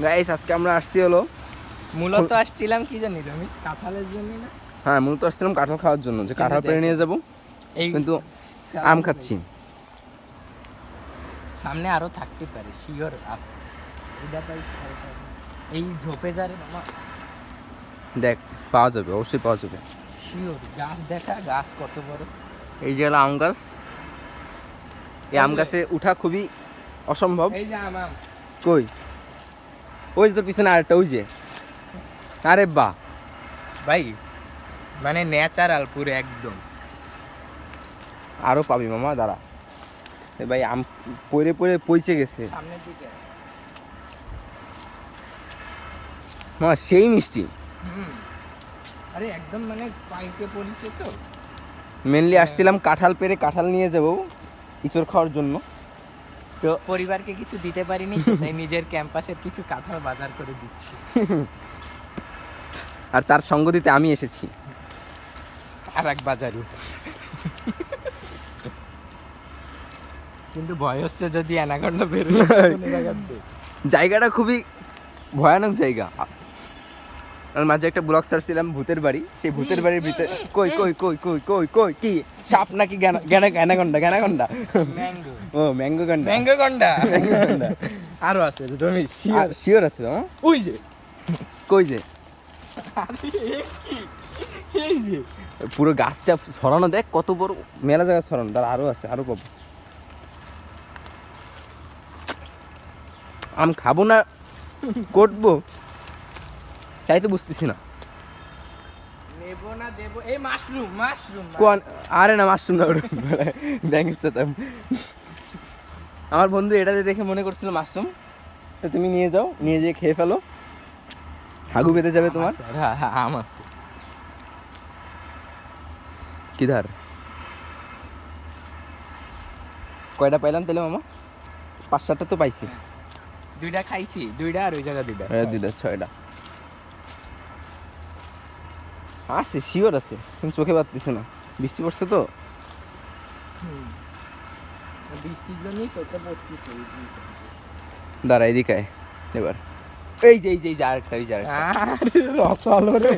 Guys আজকে আমরা আসছি হলো মূলত আসছিলাম কি জানি রমেশ, কাঁঠালের জন্য না? হ্যাঁ মূলত আসছিলাম কাঁঠাল খাওয়ার জন্য, যে কাঁঠাল পেড়ে নিয়ে যাব, এই কিন্তু আম খাচ্ছি। সামনে আরো থাকতে পারে, শিওর আছে। এই ঝোপে যারে মামা দেখ পাওয়া যাবে, অবশ্যই পাওয়া যাবে। শিওর গাছ দেখা, গাছ কত বড়। এই যে হলো আম গাছ, এই আম গাছে উঠা খুবই অসম্ভব। এই যে আম কই? ওই যে তোর পিছনে আরেকটা, ওই যে। আরে বাহ ভাই, মানে ন্যাচারাল পুরো একদম। আরো পাবি মামা, দাঁড়া। এ ভাই আম পড়ে পড়ে পচে গেছে সামনের দিকে মামা, সেই মিষ্টি। আরে একদম মানে পাইকে পড়েছে তো। মেনলি আসছিলাম কাঁঠাল পেড়ে কাঁঠাল নিয়ে যাব ইঁচড় খাওয়ার জন্য। তো পরিবারকে কিছু দিতে পারিনি, তাই নিজের ক্যাম্পাসের কিছু কাঁঠাল বাজার করে দিচ্ছি। আর তার সঙ্গ দিতে আমি এসেছি। আর এক বাজারু। কিন্তু ভয় হচ্ছে যদি অ্যানাকন্ডা বেরিয়ে আসে কোনো জায়গাতে। জায়গাটা খুবই ভয়ানক জায়গা। আর মাঝে একটা ব্লগ ছাড়ছিলাম ভূতের বাড়ি, সেই ভূতের বাড়ির ভিতরে কই কই কই কই কই কই কি সাপ নাকি গ্যানাকন্ডা? গ্যানাকন্ডা ম্যাঙ্গো, ও ম্যাঙ্গো গন্ডা, ম্যাঙ্গো গন্ডা। আরো আছে তুমি শিওর? শিওর আছে হ্যাঁ। ওই যে, কই যে এই যে পুরো গাছটা ছড়ানো, দেখ কত বড়, মেলা জায়গা ছড়ানো। তার আরো আছে, আরো পাবো। আম খাবো না করবো তাই তো বুঝতেছি না। নেবো না দেবো। এই মাশরুম, মাশরুম কোন? আরে না মাশরুম না, ব্যাঙের সাথে। আমার বন্ধু এটা দেখে মনে করছিল মাশরুম, তো তুমি নিয়ে যাও, নিয়ে যেয়ে খেয়ে ফেলো, হাগু বেঁধে যাবে তোমার। হ্যাঁ হ্যাঁ, আম আছে। কিধার কয়টা পাইলাম তাহলে মামা? 5-7টা তো পাইছি। দুইটা খাইছি, দুইটা আর ওই জায়গা দুইটা। দুইটা 6টা আছে, শিওর আছে, কিন্তু চোখে পাচ্ছি না, বৃষ্টি পড়ছে তো। বৃষ্টির জন্যই তোকে পড়ছিস। দাঁড়া এদিকে আয় এবার। এই যে এই যে এই যে আরেকটা, এই যে আরেকটা। আরে রসালো রে।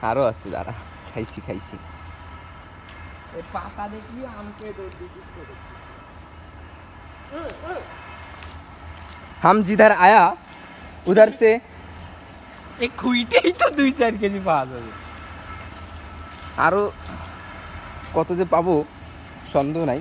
আরো আছে, দাঁড়া। খাইছি খাইছি। এই পাতা দেখলি আমকে দৌড় দিছিস করে। हम जिधर आया उधर से এই খুইটেই তো 2-4 কেজি পাওয়া যাবে। আরো কত যে পাবো সন্দেহ নাই।